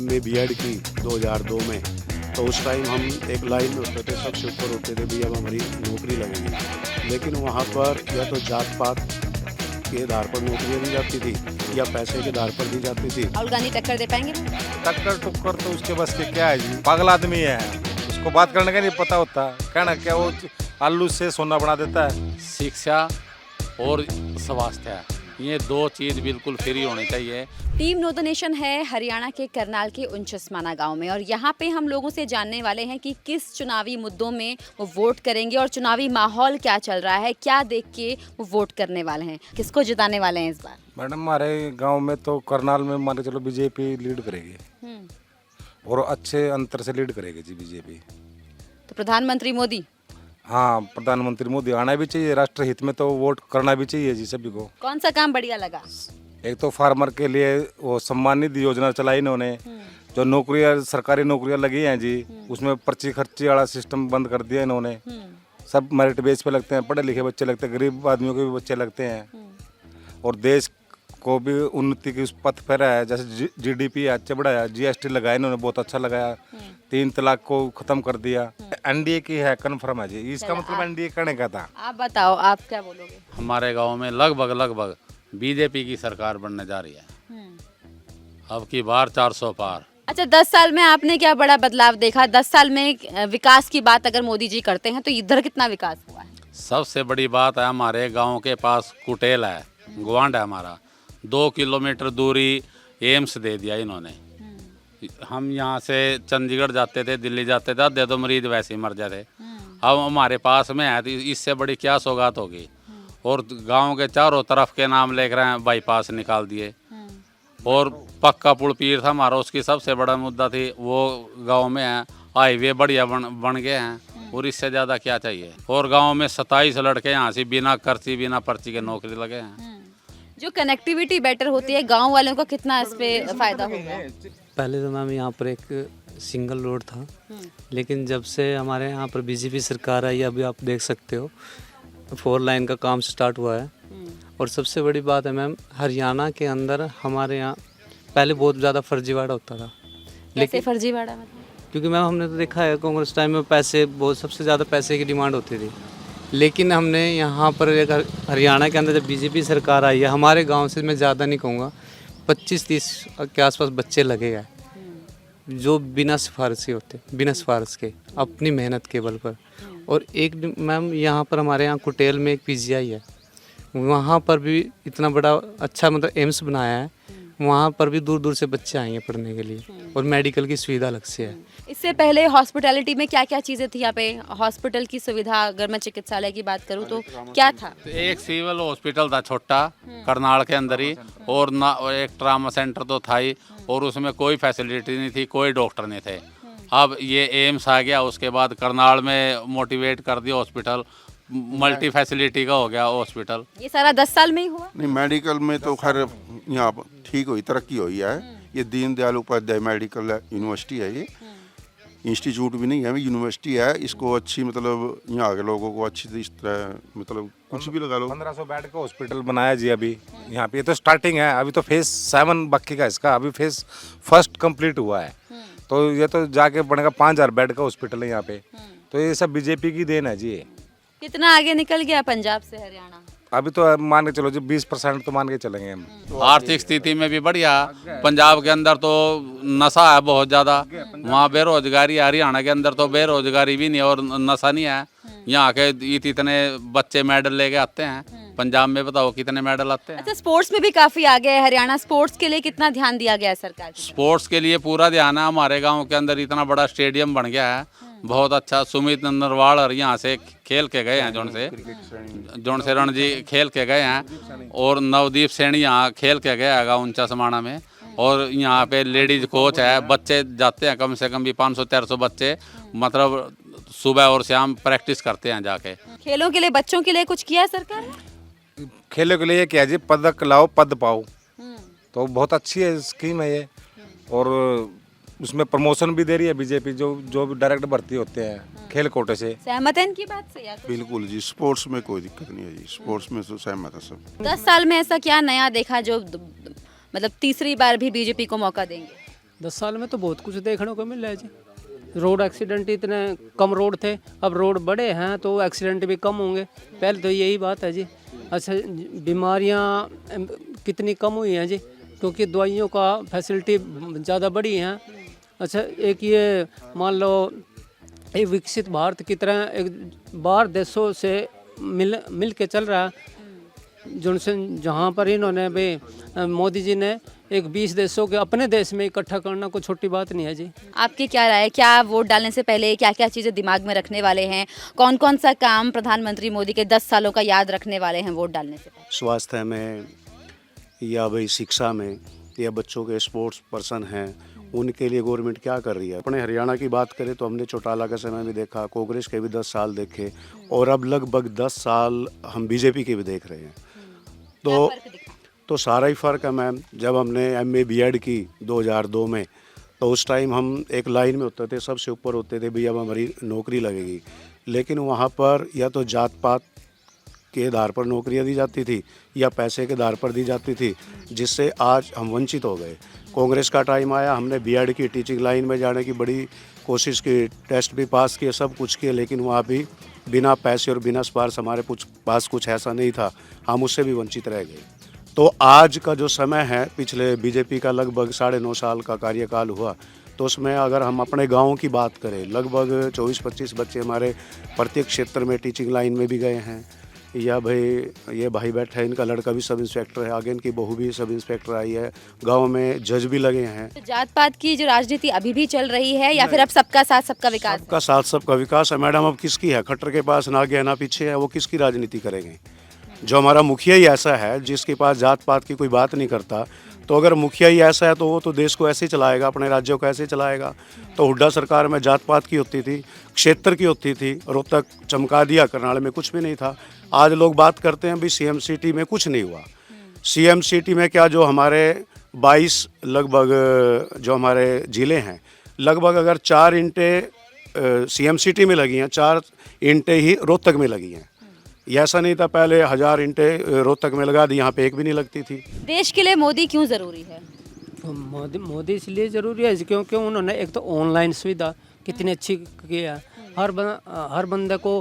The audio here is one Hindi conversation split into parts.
MA B.Ed की 2002 में, तो उस टाइम हम एक लाइन में होते थे, सबसे ऊपर होते थे भी अब हमारी नौकरी लगेगी। लेकिन वहाँ पर या तो जात पात के आधार पर नौकरियाँ दी जाती थी या पैसे के आधार पर दी जाती थी। राहुल गांधी टक्कर दे पाएंगे? टक्कर टुक्कर तो उसके बस के क्या है जी, पागल आदमी है, उसको बात करने का नहीं पता होता, कहना क्या वो आलू से सोना बना देता है। शिक्षा और स्वास्थ्य, ये दो चीज़ बिल्कुल फ्री होनी चाहिए। टीम नो द नेशन है हरियाणा के करनाल के उनचस्माना गांव में, और यहाँ पे हम लोगों से जानने वाले हैं कि किस चुनावी मुद्दों में वो वोट करेंगे और चुनावी माहौल क्या चल रहा है, क्या देख के वो वोट करने वाले हैं, किसको जिताने वाले हैं इस बार। मैडम हमारे गांव में तो करनाल में मान के चलो बीजेपी लीड करेगी और अच्छे अंतर से लीड करेगी जी बीजेपी। तो प्रधानमंत्री मोदी? हाँ, प्रधानमंत्री मोदी आना भी चाहिए, राष्ट्र हित में तो वोट करना भी चाहिए जी सभी को। कौन सा काम बढ़िया लगा? एक तो फार्मर के लिए वो सम्मान निधि योजना चलाई इन्होंने, जो नौकरियां सरकारी नौकरियां लगी हैं जी, उसमें पर्ची खर्ची वाला सिस्टम बंद कर दिया इन्होंने। सब मेरिट बेस पे लगते हैं, पढ़े लिखे बच्चे लगते हैं, गरीब आदमियों के भी बच्चे लगते हैं, और देश को भी उन्नति की उस पथ पर है। जैसे GDP अच्छा बढ़ाया, GST लगाया इन्होंने, बहुत अच्छा लगाया, 3 तलाक को खत्म कर दिया। NDA की है, कन्फर्म है जी, इसका मतलब NDA करने का था। आप बताओ, आप क्या बोलोगे? हमारे गांव में लगभग बीजेपी की सरकार बनने जा रही है, अब की बार 400 पार। अच्छा, 10 साल में आपने क्या बड़ा बदलाव देखा? 10 साल में विकास की बात अगर मोदी जी करते हैं तो इधर कितना विकास हुआ है? सबसे बड़ी बात है, हमारे गांव के पास कुटेल है, गुआंढ है हमारा, 2 किलोमीटर दूरी एम्स दे दिया इन्होंने। हम यहाँ से चंडीगढ़ जाते थे, दिल्ली जाते थे, आधे तो मरीज वैसे ही मर जाते। अब हमारे पास में है तो इससे बड़ी क्या सौगात होगी। और गांव के चारों तरफ के नाम लेकर हैं, बाईपास निकाल दिए, और पक्का पुल पीर था हमारा, उसकी सबसे बड़ा मुद्दा थी, वो गांव में है, हाईवे बढ़िया बन गए हैं, और इससे ज़्यादा क्या चाहिए। और गांव में 27 लड़के यहाँ से बिना कर्ची बिना पर्ची के नौकरी लगे हैं। जो कनेक्टिविटी बेटर होती है, गांव वालों को कितना इस पे फायदा होगा? पहले तो मैम यहाँ पर एक सिंगल रोड था, लेकिन जब से हमारे यहाँ पर बीजेपी सरकार आई, अभी आप देख सकते हो 4 लाइन का काम स्टार्ट हुआ है। और सबसे बड़ी बात है मैम, हरियाणा के अंदर हमारे यहाँ पहले बहुत ज़्यादा फर्जीवाड़ा होता था। लेकिन फर्जीवाड़ा मतलब? क्योंकि मैम हमने तो देखा है कांग्रेस टाइम में पैसे बहुत, सबसे ज़्यादा पैसे की डिमांड होती थी। लेकिन हमने यहाँ पर एक हरियाणा के अंदर जब बीजेपी सरकार आई है, हमारे गांव से मैं ज़्यादा नहीं कहूँगा, 25-30 के आसपास बच्चे लगे हैं जो बिना सिफारिशी होते, बिना सिफारिश के, अपनी मेहनत के बल पर। और एक मैम यहाँ पर हमारे यहाँ कुटेल में एक PGI है, वहाँ पर भी इतना बड़ा अच्छा मतलब एम्स बनाया है, वहाँ पर भी दूर दूर से बच्चे आएंगे पढ़ने के लिए, और मेडिकल की सुविधा अलग से है। इससे पहले हॉस्पिटैलिटी में क्या क्या चीज़ें थी यहाँ पे? हॉस्पिटल की सुविधा, अगर मैं चिकित्सालय की बात करूँ तो क्या था? एक सिविल हॉस्पिटल था छोटा करनाल के अंदर ही, और ना एक ट्रामा सेंटर तो था ही, और उसमें कोई फैसिलिटी नहीं थी, कोई डॉक्टर नहीं थे। अब ये एम्स आ गया, उसके बाद करनाल में मोटिवेट कर दिया हॉस्पिटल, मल्टी फैसिलिटी का हो गया हॉस्पिटल। ये सारा 10 साल में ही हुआ? नहीं, मेडिकल में तो खैर यहाँ ठीक हुई, तरक्की हुई है। ये दीनदयाल उपाध्याय मेडिकल यूनिवर्सिटी है, ये इंस्टीट्यूट भी नहीं है, यूनिवर्सिटी है। इसको अच्छी मतलब यहाँ के लोगों को अच्छी इस तरह मतलब कुछ भी लगा लो। 1500 बेड का हॉस्पिटल बनाया जी अभी यहाँ पे, ये तो स्टार्टिंग है, अभी तो फेज 7 बाकी का इसका, अभी फेज 1 कंप्लीट हुआ है, तो ये तो जाके बनेगा 5000 बेड का हॉस्पिटल है यहाँ पे। तो ये सब बीजेपी की देन है जी। कितना आगे निकल गया पंजाब से हरियाणा? अभी तो मान के चलो जी 20% तो मान के चलेंगे हम। आर्थिक स्थिति में भी बढ़िया, पंजाब के अंदर तो नशा है बहुत ज़्यादा, वहाँ बेरोजगारी है, हरियाणा के अंदर तो बेरोजगारी भी नहीं और नशा नहीं है। यहाँ के इतने बच्चे मेडल लेके आते हैं, पंजाब में बताओ कितने मेडल आते हैं। अच्छा, स्पोर्ट्स में भी काफ़ी आगे है हरियाणा, स्पोर्ट्स के लिए कितना ध्यान दिया गया है सरकार की? स्पोर्ट्स के लिए पूरा ध्यान है, हमारे गांव के अंदर इतना बड़ा स्टेडियम बन गया है, बहुत अच्छा। सुमित नरवाल और यहाँ से खेल के गए हैं, जोन से रणजी खेल के गए हैं, और नवदीप सैनी यहाँ खेल के गया है उनचासमाना में। और यहाँ पे लेडीज कोच है, बच्चे जाते हैं कम से कम भी 500-400 बच्चे, मतलब सुबह और शाम प्रैक्टिस करते हैं जाके। खेलों के लिए बच्चों के लिए कुछ किया है सरकार ने? खेलों के लिए क्या जी, पदक लाओ पद पाओ, तो बहुत अच्छी है स्कीम है ये। और उसमें प्रमोशन भी दे रही है बीजेपी, जो भी डायरेक्ट भर्ती होते हैं खेल कोटे से। सहमत है इनकी बात से? या बिल्कुल जी, स्पोर्ट्स में कोई दिक्कत नहीं है जी, स्पोर्ट्स में तो सहमत है सब। 10 साल में ऐसा क्या नया देखा जो मतलब तीसरी बार भी बीजेपी को मौका देंगे? 10 साल में तो बहुत कुछ देखने को मिल रहा है जी। रोड एक्सीडेंट इतने कम रोड थे, अब रोड बड़े हैं तो एक्सीडेंट भी कम होंगे। पहले तो यही बात है जी। अच्छा, बीमारियां कितनी कम हुई हैं जी, क्योंकि दवाइयों का फैसिलिटी ज़्यादा बढ़ी हैं। अच्छा, एक ये मान लो एक विकसित भारत की तरह एक बाहर देशों से मिल के चल रहा है। जिनसे जहाँ पर इन्होंने भी मोदी जी ने एक 20 देशों के अपने देश में इकट्ठा करना कोई छोटी बात नहीं है जी। आपकी क्या राय है, क्या वोट डालने से पहले क्या क्या चीज़ें दिमाग में रखने वाले हैं, कौन कौन सा काम प्रधानमंत्री मोदी के 10 सालों का याद रखने वाले हैं वोट डालने से पहले? स्वास्थ्य में या भाई शिक्षा में या बच्चों के स्पोर्ट्स पर्सन हैं उनके लिए गवर्नमेंट क्या कर रही है। अपने हरियाणा की बात करें तो हमने चौटाला का समय भी देखा, कांग्रेस के भी 10 साल देखे और अब लगभग 10 साल हम बीजेपी के भी देख रहे हैं। तो सारा ही फ़र्क है मैम। जब हमने MA BEd की 2002 में तो उस टाइम हम एक लाइन में होते थे, सबसे ऊपर होते थे भैया अब हमारी नौकरी लगेगी, लेकिन वहाँ पर या तो जात पात के आधार पर नौकरियाँ दी जाती थी या पैसे के आधार पर दी जाती थी, जिससे आज हम वंचित हो गए। कांग्रेस का टाइम आया, हमने BEd की टीचिंग लाइन में जाने की बड़ी कोशिश की, टेस्ट भी पास किए, सब कुछ किए, लेकिन वहाँ भी बिना पैसे और बिना सिफारिश हमारे पास कुछ ऐसा नहीं था, हम उससे भी वंचित रह गए। तो आज का जो समय है, पिछले बीजेपी का लगभग 9.5 साल का कार्यकाल हुआ, तो उसमें अगर हम अपने गाँव की बात करें, लगभग 24-25 बच्चे हमारे प्रत्येक क्षेत्र में टीचिंग लाइन में भी गए हैं। या भाई ये भाई बैठा है, इनका लड़का भी सब इंस्पेक्टर है, आगे इनकी बहू भी सब इंस्पेक्टर आई है, गांव में जज भी लगे हैं। तो जात पात की जो राजनीति अभी भी चल रही है या फिर अब सबका साथ सबका विकास? सबका साथ सबका विकास है मैडम। अब किसकी है? खट्टर के पास ना आगे ना पीछे है, वो किसकी राजनीति करेंगे? जो हमारा मुखिया ही ऐसा है जिसके पास जात पात की कोई बात नहीं करता, तो अगर मुखिया ही ऐसा है तो वो तो देश को ऐसे ही चलाएगा, अपने राज्यों को ऐसे ही चलाएगा। तो हुड्डा सरकार में जात पात की होती थी, क्षेत्र की होती थी, रोहतक चमका दिया, करनाल में कुछ भी नहीं था। आज लोग बात करते हैं भी CM सिटी में कुछ नहीं हुआ। CM सिटी में क्या, जो हमारे 22 लगभग जो हमारे ज़िले हैं, लगभग अगर 4 ईंटें CM सिटी में लगी हैं, 4 ईंटें ही रोहतक में लगी हैं। ये ऐसा नहीं था, पहले 1000 ईंटें रोहतक में लगा दी, यहाँ पे एक भी नहीं लगती थी। देश के लिए मोदी क्यों ज़रूरी है? मोदी इसलिए ज़रूरी है क्योंकि उन्होंने एक तो ऑनलाइन सुविधा कितनी अच्छी की है। हर बंदे को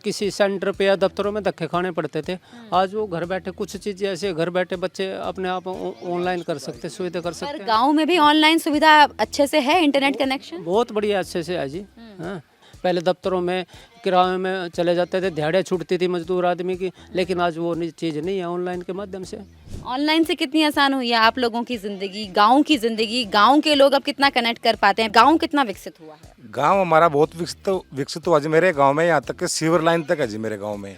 किसी सेंटर पे या दफ्तरों में धक्के खाने पड़ते थे, आज वो घर बैठे कुछ चीज़ें ऐसे घर बैठे बच्चे अपने आप ऑनलाइन कर सकते, सुविधा कर सकते हैं। गाँव में भी ऑनलाइन सुविधा अच्छे से है, इंटरनेट कनेक्शन बहुत बढ़िया अच्छे से है जी। हाँ, पहले दफ्तरों में किराए में चले जाते थे, दिहाड़ियाँ छूटती थी मजदूर आदमी की, लेकिन आज वो चीज़ नहीं है। ऑनलाइन के माध्यम से ऑनलाइन से कितनी आसान हुई है आप लोगों की ज़िंदगी, गांव की ज़िंदगी, गांव के लोग अब कितना कनेक्ट कर पाते हैं, गांव कितना विकसित हुआ है? गांव हमारा बहुत विकसित हुआ जी। मेरे गांव में यहाँ तक कि सीवर लाइन तक है जी मेरे गांव में,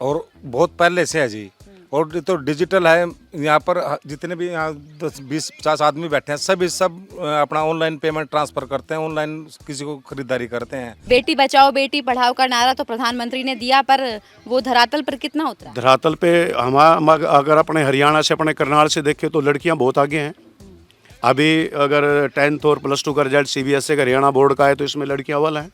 और बहुत पहले से है जी। और तो डिजिटल है, यहाँ पर जितने भी यहाँ 10-20-50 आदमी बैठे हैं, सब अपना ऑनलाइन पेमेंट ट्रांसफर करते हैं, ऑनलाइन किसी को खरीदारी करते हैं। बेटी बचाओ बेटी पढ़ाओ का नारा तो प्रधानमंत्री ने दिया, पर वो धरातल पर कितना उतरा? धरातल पे हम अगर अपने हरियाणा से, अपने करनाल से देखें तो लड़कियां बहुत आगे हैं। अभी अगर 10th और +2 का रिजल्ट CBSE का हरियाणा बोर्ड का है तो इसमें लड़कियां अव्वल हैं।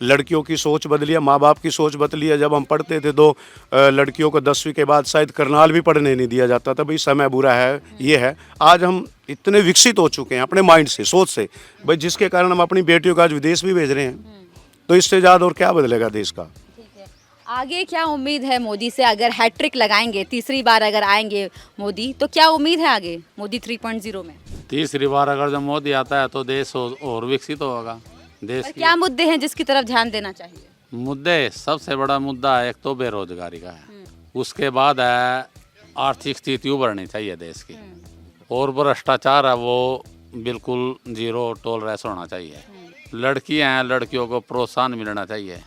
लड़कियों की सोच बदली है, माँ बाप की सोच बदली है। जब हम पढ़ते थे तो लड़कियों को 10वीं के बाद शायद करनाल भी पढ़ने नहीं दिया जाता था, भाई समय बुरा है, ये है। आज हम इतने विकसित हो चुके हैं अपने माइंड से, सोच से, भाई जिसके कारण हम अपनी बेटियों को आज विदेश भी भेज रहे हैं। तो इससे ज़्यादा और क्या बदलेगा देश का? आगे क्या उम्मीद है मोदी से? अगर हैट्रिक लगाएंगे, तीसरी बार अगर आएंगे मोदी, तो क्या उम्मीद है आगे मोदी 3.0 में? तीसरी बार अगर जब मोदी आता है तो देश और विकसित होगा। देश की क्या मुद्दे हैं जिसकी तरफ ध्यान देना चाहिए? मुद्दे, सबसे बड़ा मुद्दा है एक तो बेरोजगारी का है, उसके बाद है आर्थिक स्थिति उभरनी चाहिए देश की, और भ्रष्टाचार है वो बिल्कुल 0 टॉलरेंस होना चाहिए। लड़कियां हैं, लड़कियों को प्रोत्साहन मिलना चाहिए,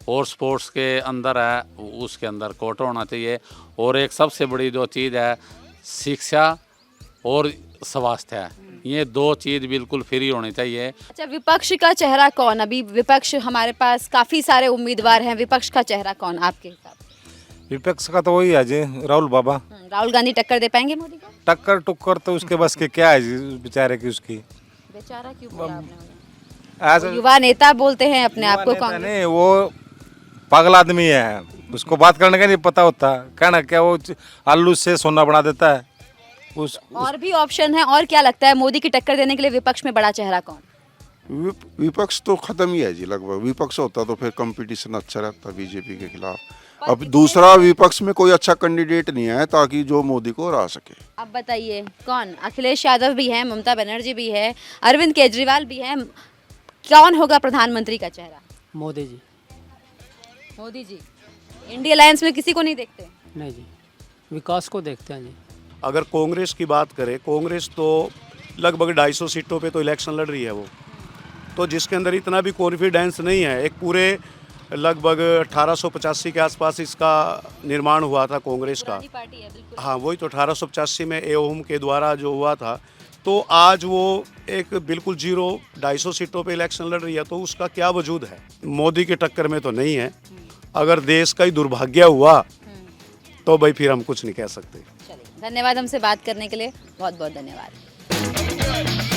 और स्पोर्ट्स के अंदर है उसके अंदर कोटा होना चाहिए, और एक सबसे बड़ी जो चीज़ है शिक्षा और स्वास्थ्य है, ये 2 चीज़ बिल्कुल फ्री होनी चाहिए। अच्छा, विपक्ष का चेहरा कौन? अभी विपक्ष हमारे पास काफ़ी सारे उम्मीदवार हैं, विपक्ष का चेहरा कौन आपके हिसाब से? विपक्ष का तो वही है जी, राहुल बाबा। राहुल गांधी टक्कर दे पाएंगे मोदी को? टक्कर टुक्कर तो उसके बस के क्या है जी, बेचारे की उसकी। बेचारा क्यों बोला आपने? ऐसा युवा नेता बोलते हैं अपने आप को, कांग्रेस नहीं, वो पागल आदमी है, उसको बात करने का नहीं पता होता। कहना क्या, वो आलू से सोना बना देता है, उस और भी ऑप्शन है, और क्या लगता है मोदी की टक्कर देने के लिए विपक्ष में बड़ा चेहरा कौन? विपक्ष तो खत्म ही है जी लगभग। विपक्ष होता तो फिर कंपटीशन अच्छा रहता बीजेपी के खिलाफ। अब दूसरा विपक्ष में कोई अच्छा कैंडिडेट नहीं है ताकि जो मोदी को हरा सके। अब बताइए कौन? अखिलेश यादव भी है, ममता बनर्जी भी है, अरविंद केजरीवाल भी है, कौन होगा प्रधानमंत्री का चेहरा? मोदी जी। मोदी जी। इंडिया अलायंस में किसी को नहीं देखते? नहीं जी, विकास को देखते हैं जी। अगर कांग्रेस की बात करें, कांग्रेस तो लगभग 250 सीटों पे तो इलेक्शन लड़ रही है वो, तो जिसके अंदर इतना भी कॉन्फिडेंस नहीं है। एक पूरे लगभग 1885 के आसपास इसका निर्माण हुआ था कांग्रेस का। पुरानी पार्टी है बिल्कुल। हाँ, वही तो 1885 में एओम के द्वारा जो हुआ था, तो आज वो एक बिल्कुल 250 सीटों पे इलेक्शन लड़ रही है, तो उसका क्या वजूद है? मोदी के टक्कर में तो नहीं है। अगर देश का ही दुर्भाग्य हुआ तो भाई फिर हम कुछ नहीं कह सकते। चलिए, धन्यवाद हमसे बात करने के लिए, बहुत बहुत धन्यवाद।